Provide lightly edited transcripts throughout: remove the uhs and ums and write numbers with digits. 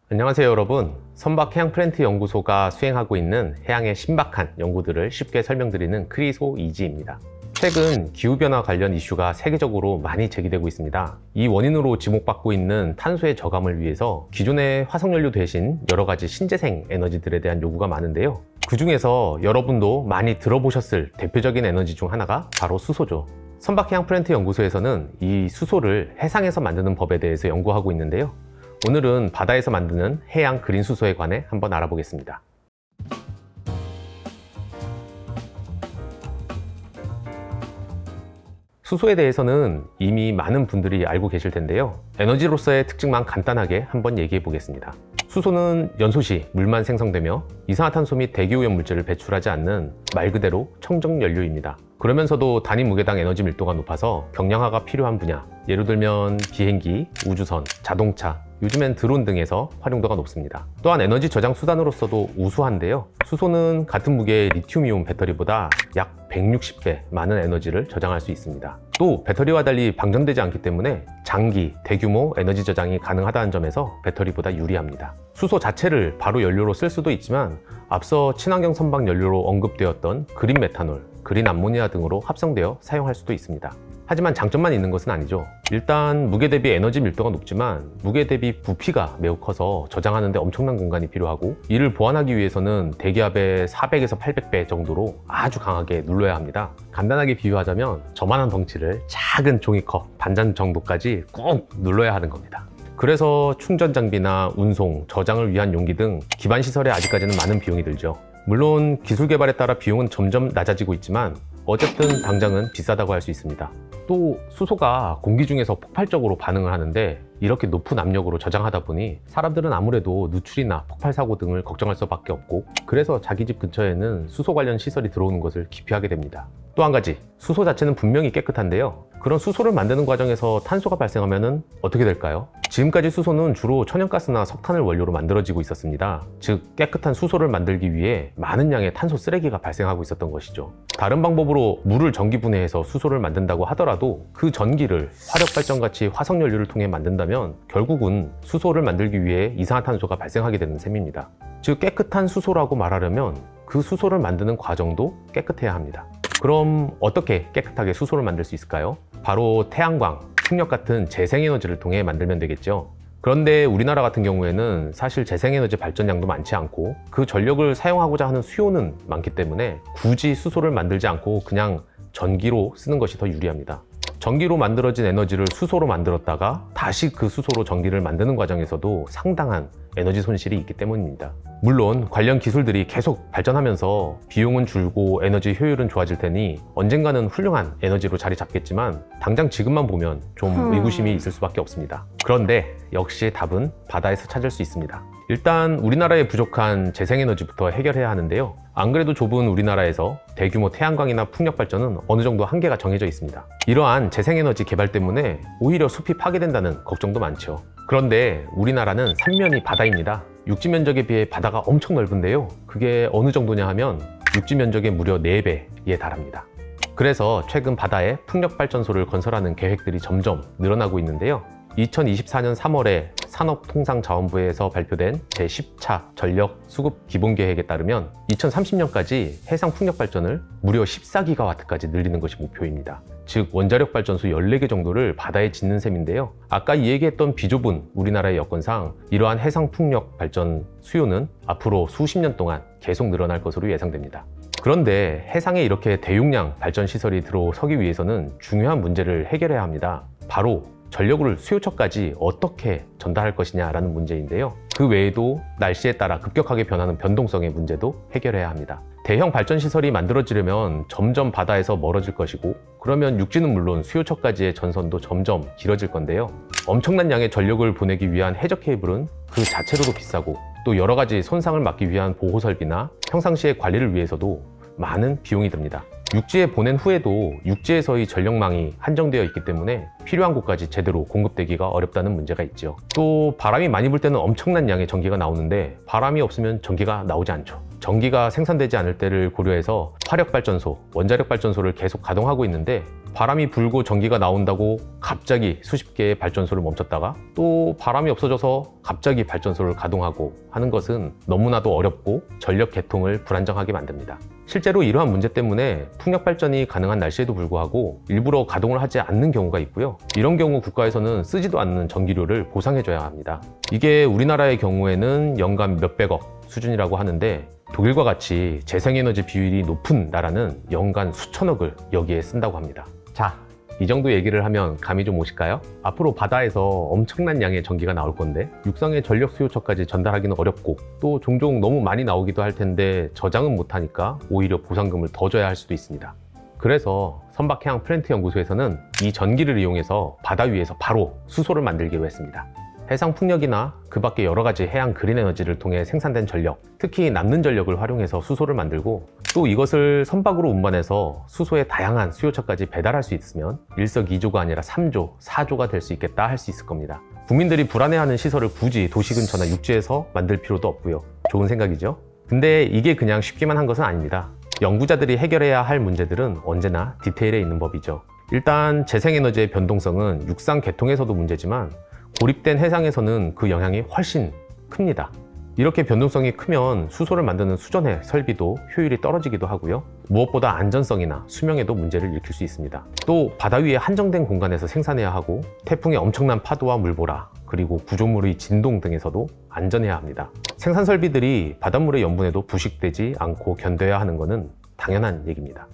안녕하세요 여러분. 선박해양플랜트연구소가 수행하고 있는 해양의 신박한 연구들을 쉽게 설명드리는 크리소 이지입니다. 최근 기후변화 관련 이슈가 세계적으로 많이 제기되고 있습니다. 이 원인으로 지목받고 있는 탄소의 저감을 위해서 기존의 화석연료 대신 여러 가지 신재생 에너지들에 대한 요구가 많은데요. 그 중에서 여러분도 많이 들어보셨을 대표적인 에너지 중 하나가 바로 수소죠. 선박해양플랜트연구소에서는 이 수소를 해상에서 만드는 법에 대해서 연구하고 있는데요. 오늘은 바다에서 만드는 해양 그린 수소에 관해 한번 알아보겠습니다. 수소에 대해서는 이미 많은 분들이 알고 계실 텐데요. 에너지로서의 특징만 간단하게 한번 얘기해 보겠습니다. 수소는 연소 시 물만 생성되며 이산화탄소 및 대기오염 물질을 배출하지 않는 말 그대로 청정 연료입니다. 그러면서도 단위 무게당 에너지 밀도가 높아서 경량화가 필요한 분야, 예를 들면 비행기, 우주선, 자동차, 요즘엔 드론 등에서 활용도가 높습니다. 또한 에너지 저장 수단으로서도 우수한데요. 수소는 같은 무게의 리튬이온 배터리보다 약 160배 많은 에너지를 저장할 수 있습니다. 또 배터리와 달리 방전되지 않기 때문에 장기, 대규모 에너지 저장이 가능하다는 점에서 배터리보다 유리합니다. 수소 자체를 바로 연료로 쓸 수도 있지만 앞서 친환경 선박 연료로 언급되었던 그린 메탄올, 그린 암모니아 등으로 합성되어 사용할 수도 있습니다. 하지만 장점만 있는 것은 아니죠. 일단 무게 대비 에너지 밀도가 높지만 무게 대비 부피가 매우 커서 저장하는 데 엄청난 공간이 필요하고, 이를 보완하기 위해서는 대기압의 400에서 800배 정도로 아주 강하게 눌러야 합니다. 간단하게 비유하자면 저만한 덩치를 작은 종이컵 반잔 정도까지 꾹 눌러야 하는 겁니다. 그래서 충전 장비나 운송, 저장을 위한 용기 등 기반 시설에 아직까지는 많은 비용이 들죠. 물론 기술 개발에 따라 비용은 점점 낮아지고 있지만 어쨌든 당장은 비싸다고 할 수 있습니다. 또 수소가 공기 중에서 폭발적으로 반응을 하는데 이렇게 높은 압력으로 저장하다 보니 사람들은 아무래도 누출이나 폭발 사고 등을 걱정할 수밖에 없고, 그래서 자기 집 근처에는 수소 관련 시설이 들어오는 것을 기피하게 됩니다. 또 한 가지, 수소 자체는 분명히 깨끗한데요. 그런 수소를 만드는 과정에서 탄소가 발생하면 어떻게 될까요? 지금까지 수소는 주로 천연가스나 석탄을 원료로 만들어지고 있었습니다. 즉 깨끗한 수소를 만들기 위해 많은 양의 탄소 쓰레기가 발생하고 있었던 것이죠. 다른 방법으로 물을 전기 분해해서 수소를 만든다고 하더라도 그 전기를 화력발전같이 화석연료를 통해 만든다면 결국은 수소를 만들기 위해 이산화탄소가 발생하게 되는 셈입니다. 즉 깨끗한 수소라고 말하려면 그 수소를 만드는 과정도 깨끗해야 합니다. 그럼 어떻게 깨끗하게 수소를 만들 수 있을까요? 바로 태양광, 풍력 같은 재생에너지를 통해 만들면 되겠죠. 그런데 우리나라 같은 경우에는 사실 재생에너지 발전량도 많지 않고 그 전력을 사용하고자 하는 수요는 많기 때문에 굳이 수소를 만들지 않고 그냥 전기로 쓰는 것이 더 유리합니다. 전기로 만들어진 에너지를 수소로 만들었다가 다시 그 수소로 전기를 만드는 과정에서도 상당한 에너지 손실이 있기 때문입니다. 물론 관련 기술들이 계속 발전하면서 비용은 줄고 에너지 효율은 좋아질 테니 언젠가는 훌륭한 에너지로 자리 잡겠지만 당장 지금만 보면 좀 의구심이 있을 수밖에 없습니다. 그런데 역시 답은 바다에서 찾을 수 있습니다. 일단 우리나라의 부족한 재생에너지부터 해결해야 하는데요. 안 그래도 좁은 우리나라에서 대규모 태양광이나 풍력 발전은 어느 정도 한계가 정해져 있습니다. 이러한 재생에너지 개발 때문에 오히려 숲이 파괴된다는 걱정도 많죠. 그런데 우리나라는 삼면이 바다입니다. 육지 면적에 비해 바다가 엄청 넓은데요. 그게 어느 정도냐 하면 육지 면적의 무려 4배에 달합니다. 그래서 최근 바다에 풍력발전소를 건설하는 계획들이 점점 늘어나고 있는데요. 2024년 3월에 산업통상자원부에서 발표된 제10차 전력 수급 기본계획에 따르면 2030년까지 해상 풍력발전을 무려 14기가와트까지 늘리는 것이 목표입니다. 즉 원자력 발전소 14개 정도를 바다에 짓는 셈인데요. 아까 얘기했던 비좁은 우리나라의 여건상 이러한 해상 풍력 발전 수요는 앞으로 수십 년 동안 계속 늘어날 것으로 예상됩니다. 그런데 해상에 이렇게 대용량 발전 시설이 들어서기 위해서는 중요한 문제를 해결해야 합니다. 바로 전력을 수요처까지 어떻게 전달할 것이냐라는 문제인데요. 그 외에도 날씨에 따라 급격하게 변하는 변동성의 문제도 해결해야 합니다. 대형 발전시설이 만들어지려면 점점 바다에서 멀어질 것이고, 그러면 육지는 물론 수요처까지의 전선도 점점 길어질 건데요. 엄청난 양의 전력을 보내기 위한 해저 케이블은 그 자체로도 비싸고, 또 여러 가지 손상을 막기 위한 보호 설비나 평상시의 관리를 위해서도 많은 비용이 듭니다. 육지에 보낸 후에도 육지에서의 전력망이 한정되어 있기 때문에 필요한 곳까지 제대로 공급되기가 어렵다는 문제가 있죠. 또 바람이 많이 불 때는 엄청난 양의 전기가 나오는데 바람이 없으면 전기가 나오지 않죠. 전기가 생산되지 않을 때를 고려해서 화력발전소, 원자력발전소를 계속 가동하고 있는데 바람이 불고 전기가 나온다고 갑자기 수십 개의 발전소를 멈췄다가 또 바람이 없어져서 갑자기 발전소를 가동하고 하는 것은 너무나도 어렵고 전력 개통을 불안정하게 만듭니다. 실제로 이러한 문제 때문에 풍력 발전이 가능한 날씨에도 불구하고 일부러 가동을 하지 않는 경우가 있고요. 이런 경우 국가에서는 쓰지도 않는 전기료를 보상해줘야 합니다. 이게 우리나라의 경우에는 연간 몇백억 수준이라고 하는데 독일과 같이 재생에너지 비율이 높은 나라는 연간 수천억을 여기에 쓴다고 합니다. 자, 이 정도 얘기를 하면 감이 좀 오실까요? 앞으로 바다에서 엄청난 양의 전기가 나올 건데 육상의 전력 수요처까지 전달하기는 어렵고 또 종종 너무 많이 나오기도 할 텐데 저장은 못하니까 오히려 보상금을 더 줘야 할 수도 있습니다. 그래서 선박해양 플랜트 연구소에서는 이 전기를 이용해서 바다 위에서 바로 수소를 만들기로 했습니다. 해상 풍력이나 그 밖에 여러 가지 해양 그린 에너지를 통해 생산된 전력, 특히 남는 전력을 활용해서 수소를 만들고 또 이것을 선박으로 운반해서 수소의 다양한 수요처까지 배달할 수 있으면 일석이조가 아니라 3조, 4조가 될 수 있겠다 할 수 있을 겁니다. 국민들이 불안해하는 시설을 굳이 도시 근처나 육지에서 만들 필요도 없고요. 좋은 생각이죠? 근데 이게 그냥 쉽기만 한 것은 아닙니다. 연구자들이 해결해야 할 문제들은 언제나 디테일에 있는 법이죠. 일단 재생에너지의 변동성은 육상 개통에서도 문제지만 고립된 해상에서는 그 영향이 훨씬 큽니다. 이렇게 변동성이 크면 수소를 만드는 수전의 설비도 효율이 떨어지기도 하고요. 무엇보다 안전성이나 수명에도 문제를 일으킬 수 있습니다. 또 바다 위에 한정된 공간에서 생산해야 하고 태풍의 엄청난 파도와 물보라, 그리고 구조물의 진동 등에서도 안전해야 합니다. 생산 설비들이 바닷물의 염분에도 부식되지 않고 견뎌야 하는 것은 당연한 얘기입니다.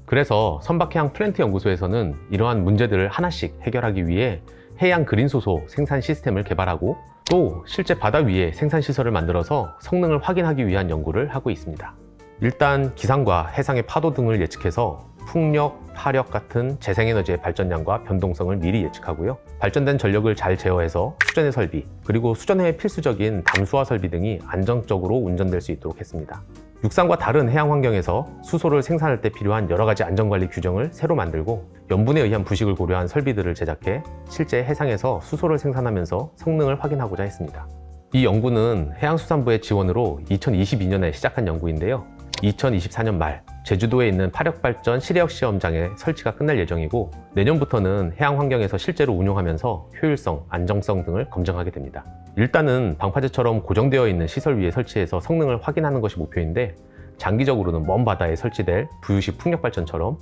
그래서 선박해양 플랜트 연구소에서는 이러한 문제들을 하나씩 해결하기 위해 해양 그린수소 생산 시스템을 개발하고 또 실제 바다 위에 생산 시설을 만들어서 성능을 확인하기 위한 연구를 하고 있습니다. 일단 기상과 해상의 파도 등을 예측해서 풍력, 화력 같은 재생에너지의 발전량과 변동성을 미리 예측하고요. 발전된 전력을 잘 제어해서 수전의 설비, 그리고 수전에 필수적인 담수화 설비 등이 안정적으로 운전될 수 있도록 했습니다. 육상과 다른 해양 환경에서 수소를 생산할 때 필요한 여러 가지 안전관리 규정을 새로 만들고 염분에 의한 부식을 고려한 설비들을 제작해 실제 해상에서 수소를 생산하면서 성능을 확인하고자 했습니다. 이 연구는 해양수산부의 지원으로 2022년에 시작한 연구인데요. 2024년 말 제주도에 있는 파력발전 실외역 시험장의 설치가 끝날 예정이고 내년부터는 해양 환경에서 실제로 운용하면서 효율성, 안정성 등을 검증하게 됩니다. 일단은 방파제처럼 고정되어 있는 시설 위에 설치해서 성능을 확인하는 것이 목표인데 장기적으로는 먼 바다에 설치될 부유식 풍력발전처럼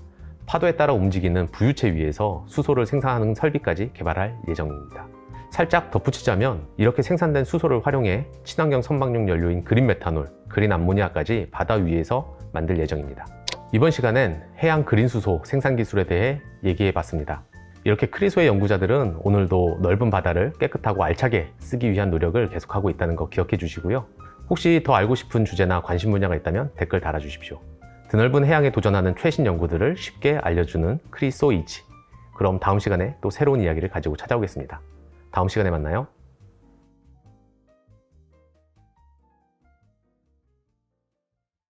파도에 따라 움직이는 부유체 위에서 수소를 생산하는 설비까지 개발할 예정입니다. 살짝 덧붙이자면 이렇게 생산된 수소를 활용해 친환경 선박용 연료인 그린 메탄올, 그린 암모니아까지 바다 위에서 만들 예정입니다. 이번 시간엔 해양 그린 수소 생산 기술에 대해 얘기해 봤습니다. 이렇게 크리소의 연구자들은 오늘도 넓은 바다를 깨끗하고 알차게 쓰기 위한 노력을 계속하고 있다는 거 기억해 주시고요. 혹시 더 알고 싶은 주제나 관심 분야가 있다면 댓글 달아주십시오. 드넓은 해양에 도전하는 최신 연구들을 쉽게 알려주는 크리소이지. 그럼 다음 시간에 또 새로운 이야기를 가지고 찾아오겠습니다. 다음 시간에 만나요.